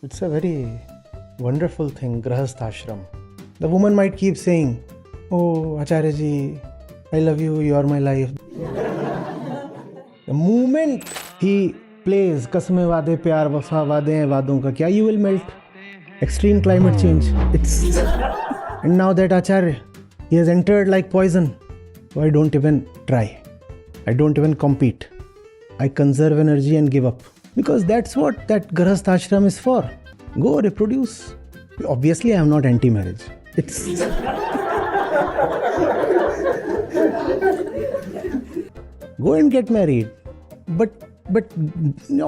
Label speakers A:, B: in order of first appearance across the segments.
A: It's a very wonderful thing, Grahasth Ashram. The woman might keep saying, "Oh, Acharya Ji, I love you, you are my life." The moment he plays Kasme Wade Pyar Wafa Wade Hain Waadon Ka Kya, you will melt. Extreme climate change. It's and now that Acharya, he has entered like poison. So I don't even try. I don't even compete. I conserve energy and give up. Because that's what that Grahasth Ashram is for. Go reproduce. Obviously, I am not anti-marriage. It's go and get married. But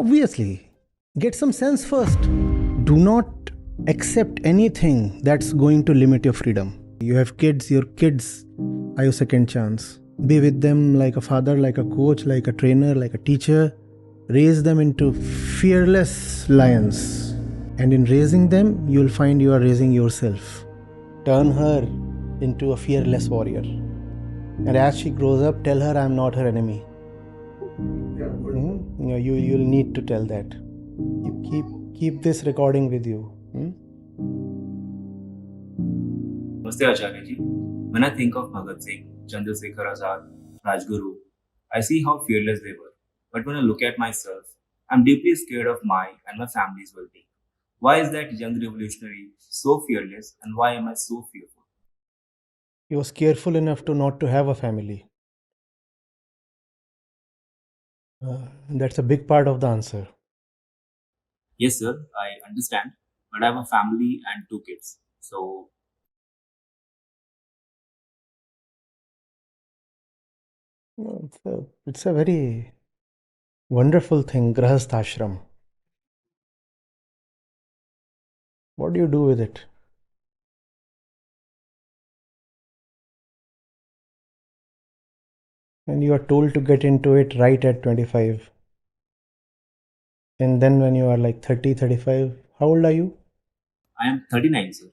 A: obviously, get some sense first. Do not accept anything that's going to limit your freedom. You have kids, your kids are your second chance. Be with them like a father, like a coach, like a trainer, like a teacher. Raise them into fearless lions. And in raising them, you'll find you are raising yourself. Turn her into a fearless warrior. And as she grows up, tell her I'm not her enemy. You'll need to tell that. Keep this recording with you.
B: Namaste Acharya Ji. When I think of Bhagat Singh, Chandrasekhar Azad, Rajguru, I see how fearless they were. But when I look at myself, I'm deeply scared of my and my family's well-being. Why is that young revolutionary so fearless, and why am I so fearful?
A: He was careful enough to not to have a family. That's a big part of the answer.
B: Yes, sir, I understand, but I have a family and two kids. So,
A: It's a very wonderful thing, Grahasth Ashram. What do you do with it? And you are told to get into it right at 25. And then when you are like 30, 35, how old are you?
B: I am 39, sir.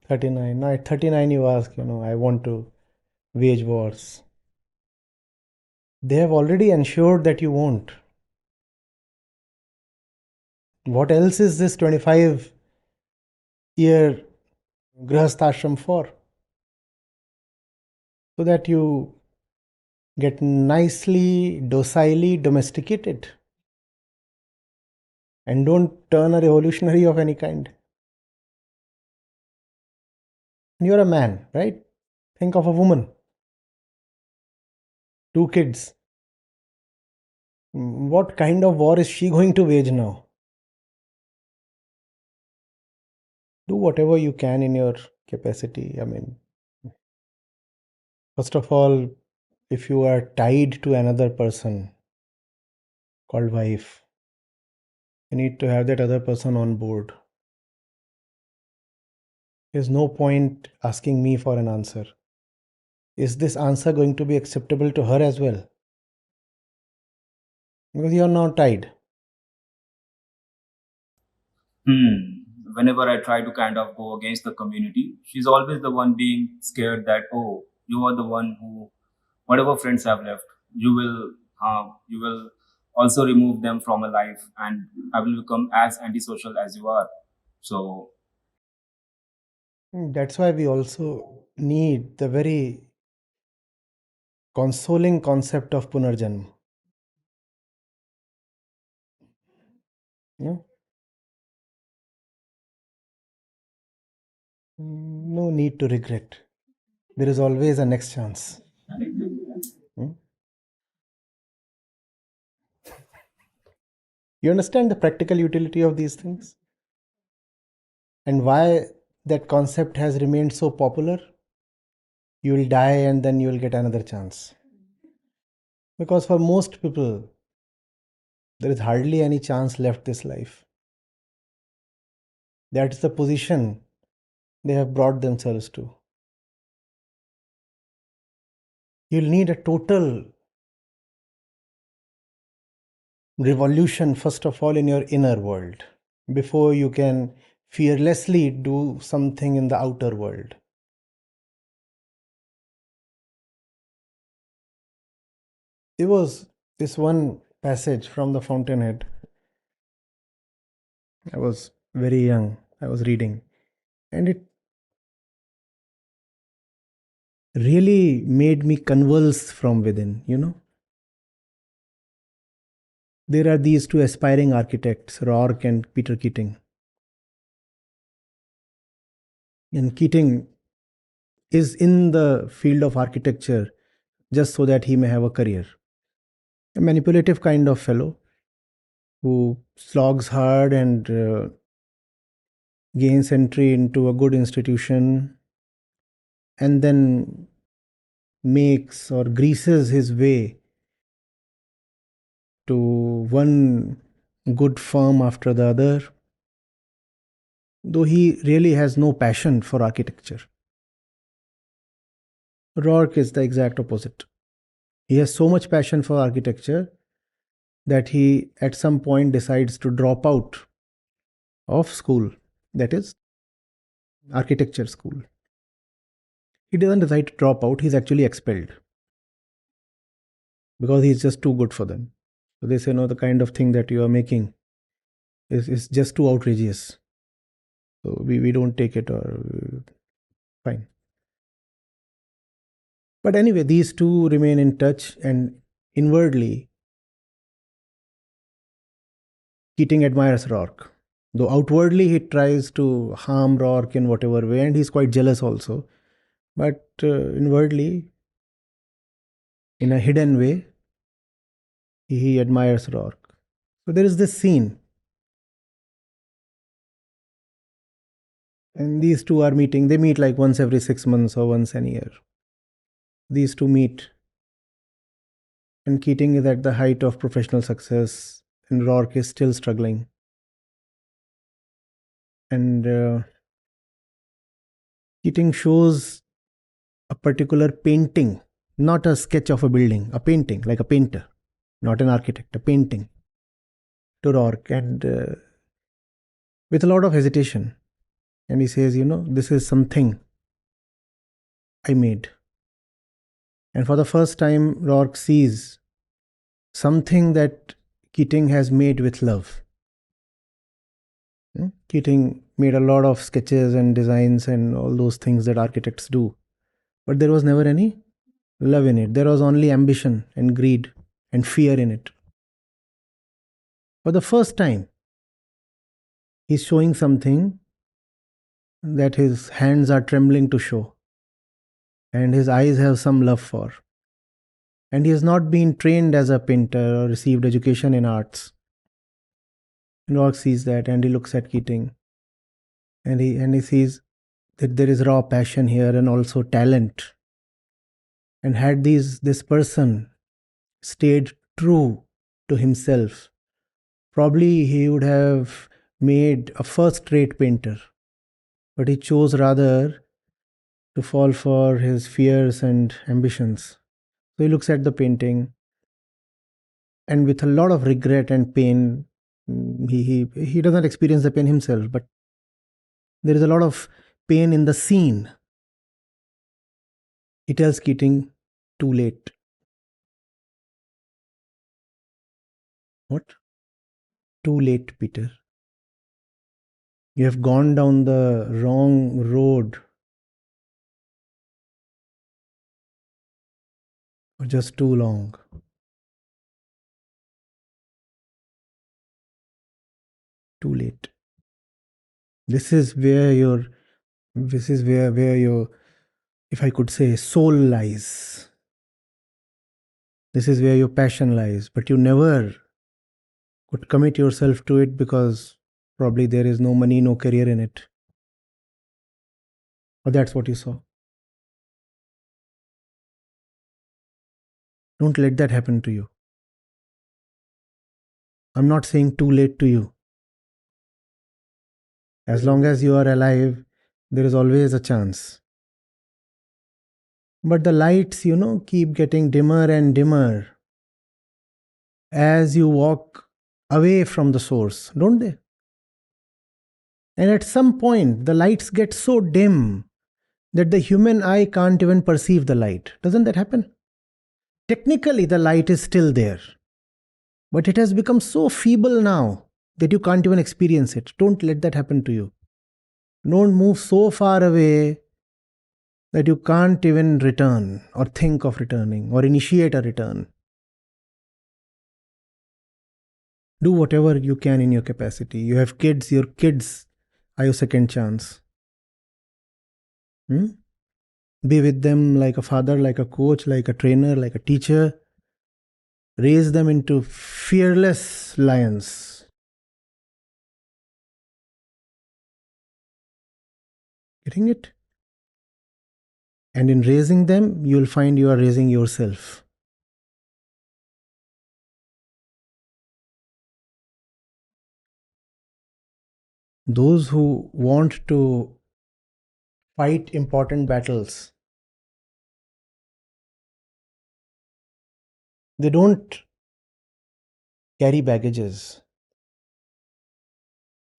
A: 39. Now at 39 you ask, I want to wage wars. They have already ensured that you won't. What else is this 25-year Grahasth Ashram for? So that you get nicely, docilely domesticated and don't turn a revolutionary of any kind. You're a man, right? Think of a woman, two kids. What kind of war is she going to wage now? Do whatever you can in your capacity. I mean, first of all, if you are tied to another person called wife, you need to have that other person on board. There's no point asking me for an answer. Is this answer going to be acceptable to her as well? Because you are now tied.
B: Whenever I try to kind of go against the community, she's always the one being scared that, oh, you are the one who, whatever friends have left, you will also remove them from a life, and I will become as antisocial as you are. So,
A: That's why we also need the very consoling concept of Punarjanam. Yeah? No need to regret. There is always a next chance. Hmm? You understand the practical utility of these things? And why that concept has remained so popular? You will die and then you will get another chance. Because for most people, there is hardly any chance left this life. That's the position they have brought themselves to. You'll need a total revolution, first of all, in your inner world before you can fearlessly do something in the outer world. There was this one passage from the Fountainhead. I was very young. I was reading, and it really made me convulse from within. There are these two aspiring architects, Rourke and Peter Keating. And Keating is in the field of architecture just so that he may have a career. A manipulative kind of fellow who slogs hard and gains entry into a good institution and then makes or greases his way to one good firm after the other, though he really has no passion for architecture. Rourke is the exact opposite. He has so much passion for architecture that he at some point decides to drop out of school, that is, architecture school. He doesn't decide to drop out, he's actually expelled because he's just too good for them. So they say, no, the kind of thing that you are making is just too outrageous. So we don't take it, or fine. But anyway, these two remain in touch, and inwardly, Keating admires Rourke. Though outwardly he tries to harm Rourke in whatever way, and he's quite jealous also. But inwardly, in a hidden way, he admires Rourke. So there is this scene, and these two are meeting. They meet like once every 6 months or once a year. These two meet, and Keating is at the height of professional success, and Rourke is still struggling. And Keating shows a particular painting, not a sketch of a building, a painting, like a painter, not an architect, a painting, to Rourke, and with a lot of hesitation. And he says, this is something I made. And for the first time, Rourke sees something that Keating has made with love. Keating made a lot of sketches and designs and all those things that architects do. But there was never any love in it. There was only ambition and greed and fear in it. For the first time, he's showing something that his hands are trembling to show, and his eyes have some love for. And he has not been trained as a painter or received education in arts. And Rourke sees that, and he looks at Keating, and he sees that there is raw passion here and also talent. And had this person stayed true to himself, probably he would have made a first-rate painter. But he chose rather to fall for his fears and ambitions. So he looks at the painting, and with a lot of regret and pain, he doesn't experience the pain himself, but there is a lot of pain in the scene. He tells Keating, too late. What? Too late, Peter. You have gone down the wrong road for just too long. Too late. This is where your, if I could say, soul lies. This is where your passion lies, but you never could commit yourself to it because probably there is no money, no career in it. Or that's what you saw. Don't let that happen to you. I'm not saying too late to you. As long as you are alive, there is always a chance. But the lights, keep getting dimmer and dimmer as you walk away from the source, don't they? And at some point, the lights get so dim that the human eye can't even perceive the light. Doesn't that happen? Technically, the light is still there, but it has become so feeble now that you can't even experience it. Don't let that happen to you. Don't move so far away that you can't even return or think of returning or initiate a return. Do whatever you can in your capacity. You have kids, your kids are your second chance. Hmm? Be with them like a father, like a coach, like a trainer, like a teacher. Raise them into fearless lions. Getting it? And in raising them, you'll find you are raising yourself. Those who want to fight important battles, they don't carry baggages.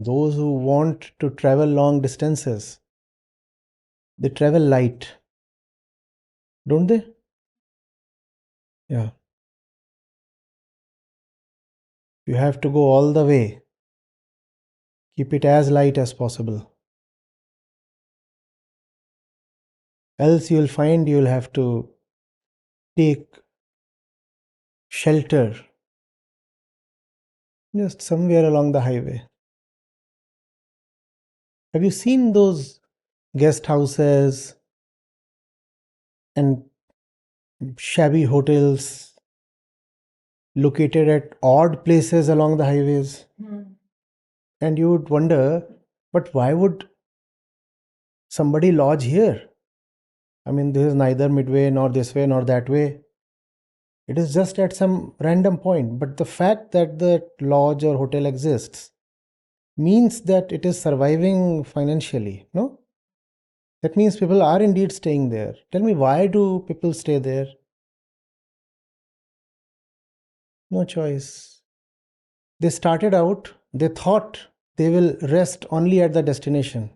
A: Those who want to travel long distances, they travel light, don't they? Yeah. You have to go all the way. Keep it as light as possible. Else, you'll find you'll have to take shelter just somewhere along the highway. Have you seen those guest houses and shabby hotels located at odd places along the highways? And you would wonder, but why would somebody lodge here? I mean, this is neither midway nor this way nor that way. It is just at some random point. But the fact that the lodge or hotel exists means that it is surviving financially, no? That means people are indeed staying there. Tell me, why do people stay there? No choice. They started out, they thought they will rest only at the destination,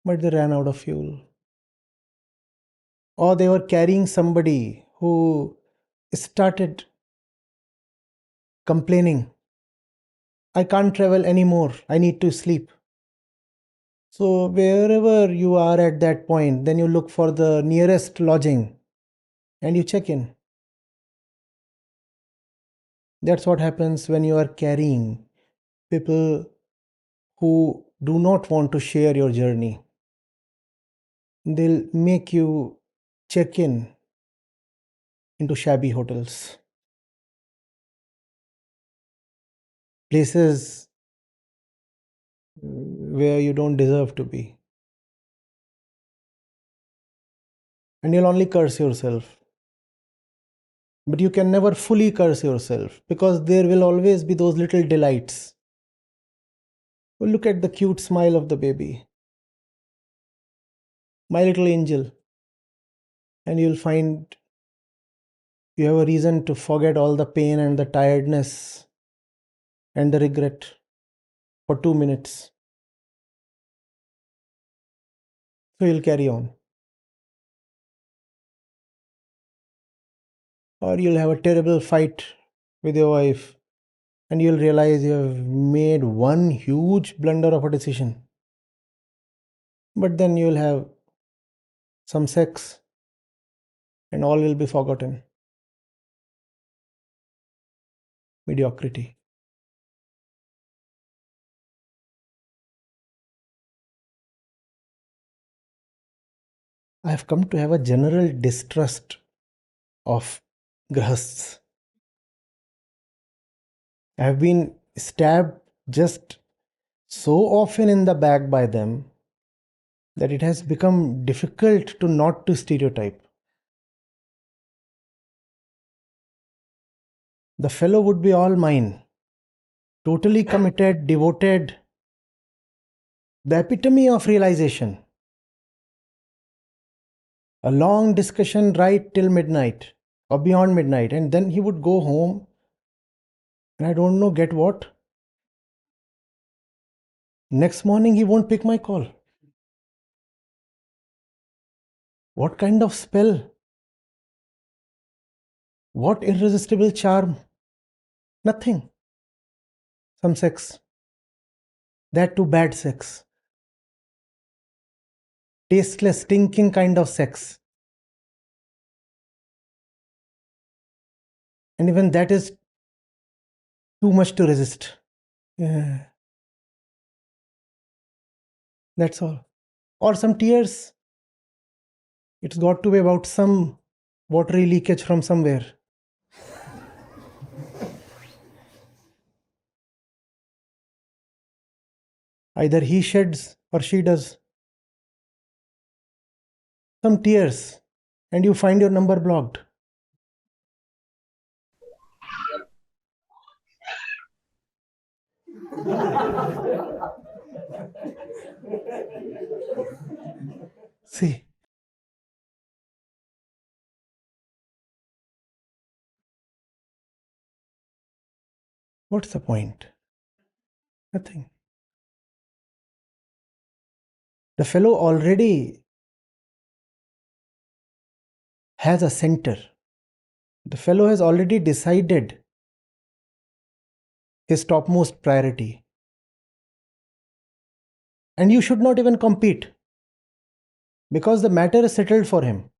A: but they ran out of fuel. Or they were carrying somebody who started complaining, I can't travel anymore, I need to sleep. So, wherever you are at that point, then you look for the nearest lodging and you check in. That's what happens when you are carrying people who do not want to share your journey. They'll make you check in into shabby hotels, places where you don't deserve to be. And you'll only curse yourself. But you can never fully curse yourself because there will always be those little delights. Well, look at the cute smile of the baby, my little angel. And you'll find you have a reason to forget all the pain and the tiredness and the regret for 2 minutes. So you'll carry on. Or you'll have a terrible fight with your wife and you'll realize you have made one huge blunder of a decision. But then you'll have some sex and all will be forgotten. Mediocrity. I have come to have a general distrust of grahasts. I have been stabbed just so often in the back by them that it has become difficult to not to stereotype. The fellow would be all mine, totally committed, devoted, the epitome of realization. A long discussion right till midnight or beyond midnight, and then he would go home and I don't know, get what? Next morning he won't pick my call. What kind of spell? What irresistible charm? Nothing. some sex. That too bad sex. Tasteless, stinking kind of sex. And even that is too much to resist. Yeah, that's all. Or some tears. It's got to be about some watery leakage from somewhere. Either he sheds or she does. Some tears, and you find your number blocked. See, what's the point? Nothing. The fellow already has a center. The fellow has already decided his topmost priority. And you should not even compete because the matter is settled for him.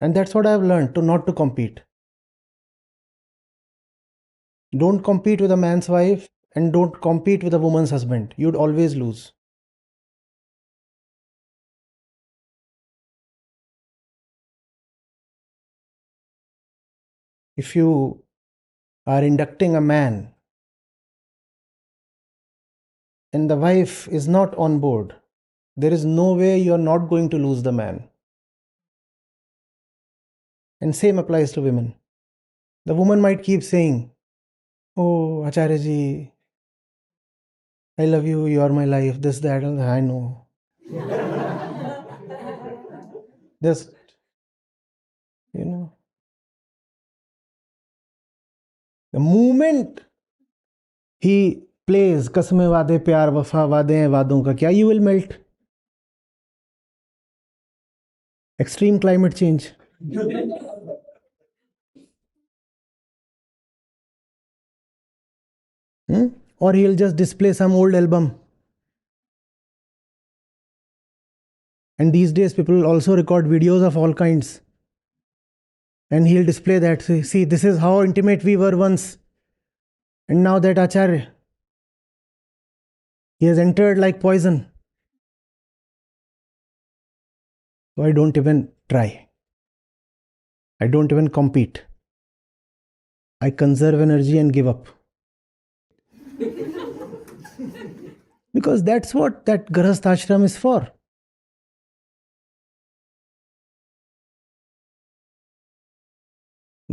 A: And that's what I've learned, to not to compete. Don't compete with a man's wife and don't compete with a woman's husband. You'd always lose. If you are inducting a man and the wife is not on board, there is no way you're not going to lose the man. And same applies to women. The woman might keep saying, "Oh, Acharya Ji, I love you, you are my life, this, that, and I know." Just, you know, the moment he plays कसमें वादे प्यार वफा वादे हैं वादों का क्या, you will melt. Extreme climate change. Or he'll just display some old album. And these days people also record videos of all kinds. And he'll display that. See, this is how intimate we were once. And now that Acharya, he has entered like poison. So I don't even try. I don't even compete. I conserve energy and give up. Because that's what that Grahast ashram is for.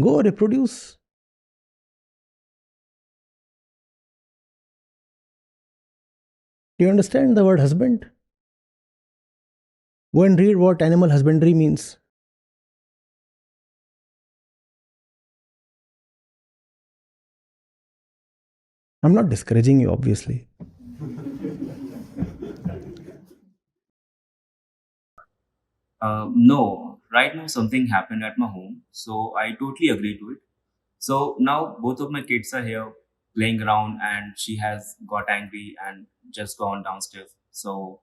A: Go reproduce. Do you understand the word husband? Go and read what animal husbandry means. I'm not discouraging you, obviously.
B: No, right now something happened at my home, so I totally agree to it. So now both of my kids are here playing around, and she has got angry and just gone downstairs. So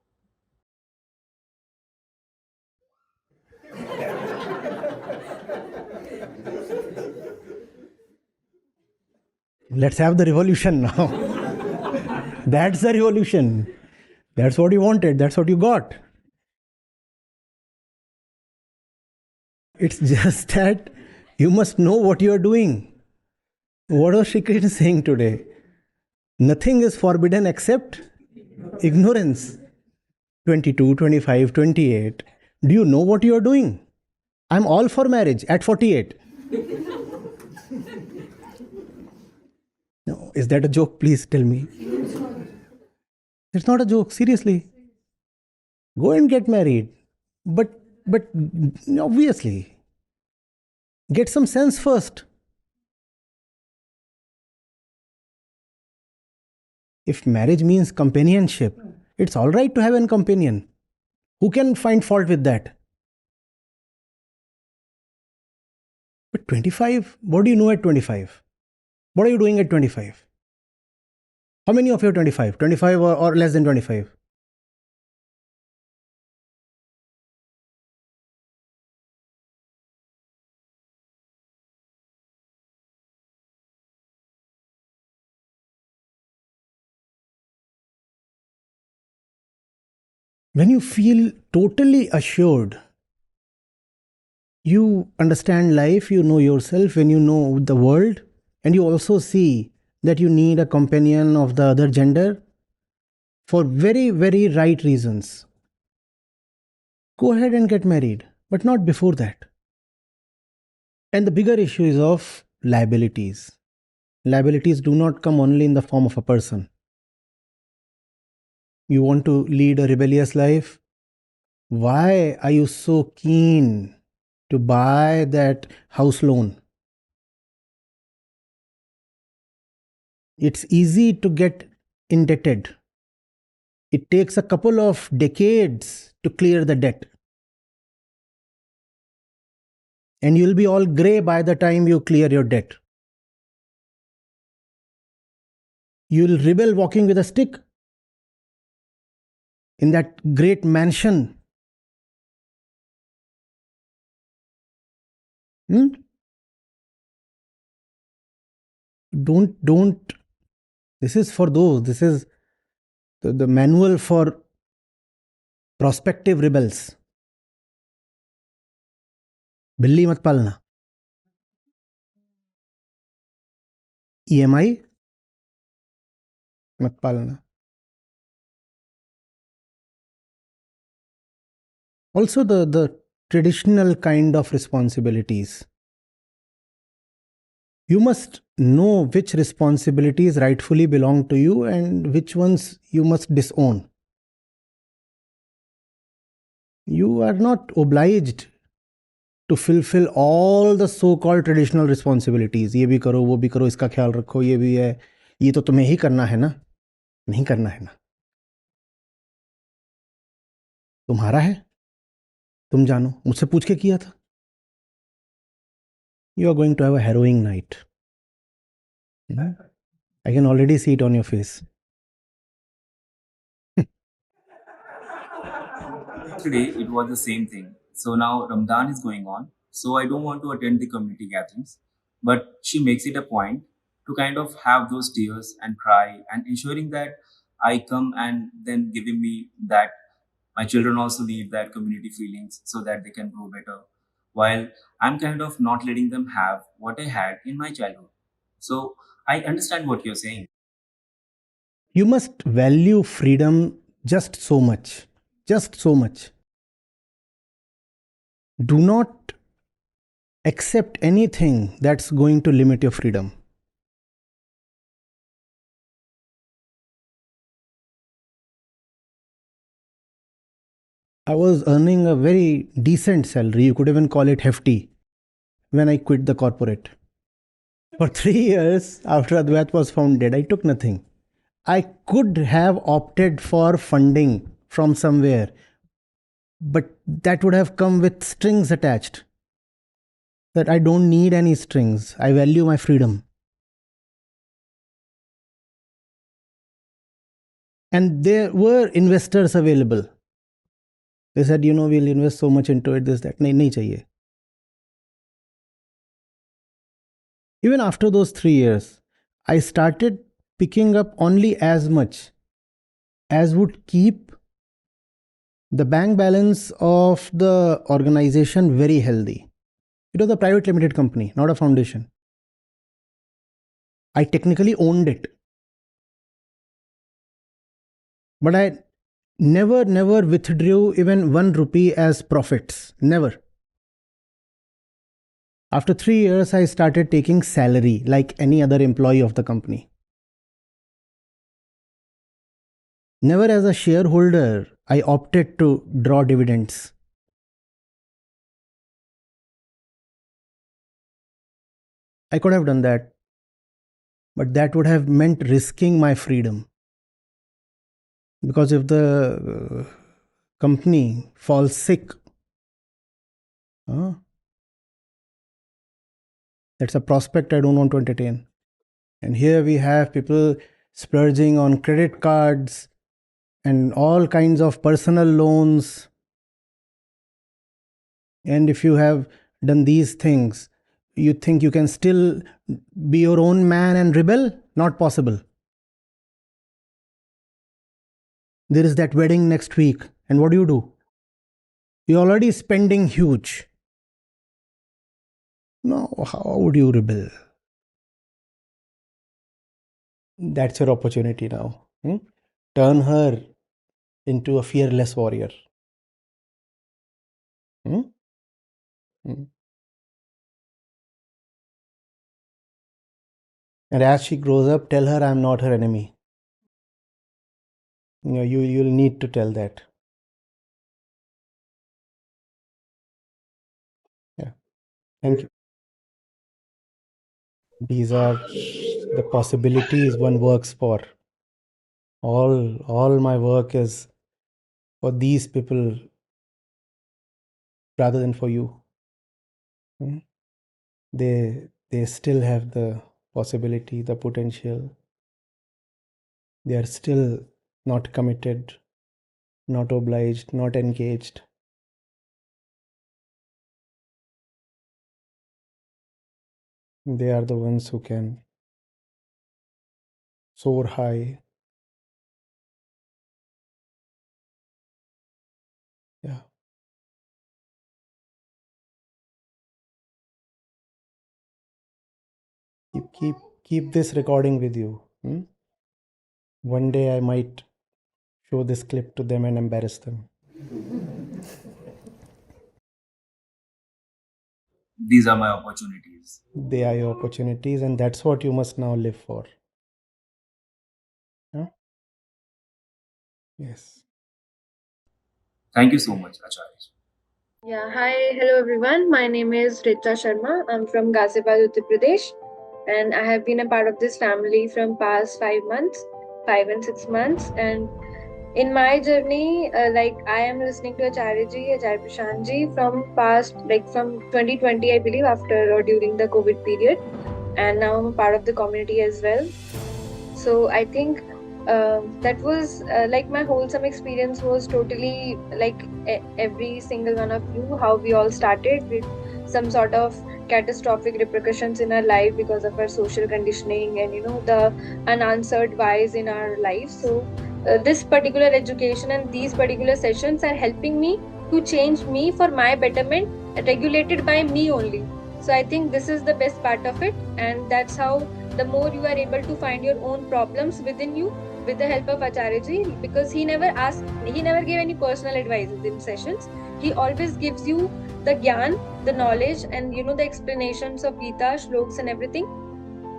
A: Let's have the revolution now. That's the revolution. That's what you wanted. That's what you got. It's just that you must know what you are doing. What was Shri Krishna saying today? Nothing is forbidden except ignorance. 22, 25, 28. Do you know what you are doing? I'm all for marriage at 48. No, is that a joke? Please tell me. It's not a joke, seriously. Go and get married. But obviously, get some sense first. If marriage means companionship, it's all right to have a companion. Who can find fault with that? But 25, what do you know at 25? What are you doing at 25? How many of you are 25? 25 or less than 25? When you feel totally assured, you understand life, you know yourself, when you know the world, and you also see that you need a companion of the other gender for very, very right reasons. Go ahead and get married, but not before that. And the bigger issue is of liabilities. Liabilities do not come only in the form of a person. You want to lead a rebellious life? Why are you so keen to buy that house loan? It's easy to get indebted. It takes a couple of decades to clear the debt. And you'll be all grey by the time you clear your debt. You'll rebel walking with a stick in that great mansion. Hmm? Don't. This is for those. This is the manual for prospective rebels. बिल्ली मत पालना. EMI मत पालना. Also the traditional kind of responsibilities. You must know which responsibilities rightfully belong to you and which ones you must disown. You are not obliged to fulfill all the so-called traditional responsibilities. ये भी करो, वो भी करो, इसका ख्याल रखो, ये भी है. ये तो तुम्हें ही करना है ना? नहीं करना है ना? तुम्हारा है, तुम जानो. मुझसे पूछ के किया था. You are going to have a harrowing night. I can already see it on your face.
B: Today it was the same thing. So now Ramadan is going on. So I don't want to attend the community gatherings. But she makes it a point to kind of have those tears and cry and ensuring that I come and then giving me that my children also need that community feelings so that they can grow better. While I'm kind of not letting them have what I had in my childhood. So I understand what you're saying.
A: You must value freedom just so much. Just so much. Do not accept anything that's going to limit your freedom. I was earning a very decent salary, you could even call it hefty, when I quit the corporate. For 3 years after Advait was founded, I took nothing. I could have opted for funding from somewhere, but that would have come with strings attached. That I don't need any strings. I value my freedom. And there were investors available. They said, we'll invest so much into it, this, that. Nahi chahiye. Even after those 3 years, I started picking up only as much as would keep the bank balance of the organization very healthy. It was a private limited company, not a foundation. I technically owned it. But I never withdrew even 1 rupee as profits. Never. After 3 years, I started taking salary like any other employee of the company. Never as a shareholder, I opted to draw dividends. I could have done that, but that would have meant risking my freedom. Because if the company falls sick, that's a prospect I don't want to entertain. And here we have people splurging on credit cards and all kinds of personal loans. And if you have done these things, you think you can still be your own man and rebel? Not possible. There is that wedding next week, and what do? You're already spending huge. No, how would you rebel? That's your opportunity now. Turn her into a fearless warrior. Hmm? Hmm. And as she grows up, tell her I'm not her enemy. You'll need to tell that. Yeah. Thank you. These are the possibilities one works for. All my work is for these people rather than for you. Hmm? They still have the possibility, the potential. They are still not committed, not obliged, not engaged. They are the ones who can soar high. Yeah. Keep this recording with you. One day I might show this clip to them and embarrass them.
B: These are my opportunities.
A: They are your opportunities, and that's what you must now live for. Yeah? Yes.
B: Thank you so much, Acharya.
C: Yeah, hi, hello everyone. My name is Richa Sharma. I'm from Ghaziabad, Uttar Pradesh, and I have been a part of this family from past 5 months, 5 and 6 months. And in my journey, I am listening to Acharya Ji, Acharya Prashant Ji from past, from 2020, I believe, after or during the COVID period, and now I'm a part of the community as well. So I think that was my wholesome experience was totally every single one of you, how we all started with some sort of catastrophic repercussions in our life because of our social conditioning and the unanswered whys in our life. So this particular education and these particular sessions are helping me to change me for my betterment, regulated by me only. So I think this is the best part of it, and that's how the more you are able to find your own problems within you with the help of Acharya Ji, because he never gave any personal advices in sessions. He always gives you the gyan, the knowledge, and the explanations of Gita, shloks, and everything.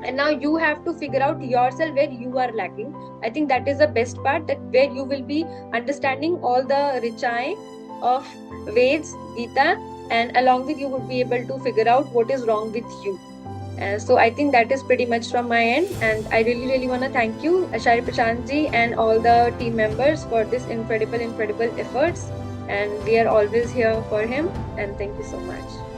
C: And now you have to figure out yourself where you are lacking. I think that is the best part, that where you will be understanding all the richai of Veds, Gita, and along with you would be able to figure out what is wrong with you. So I think that is pretty much from my end, and I really, really want to thank you, Acharya Prashant Ji, and all the team members for this incredible efforts. And we are always here for him. And thank you so much.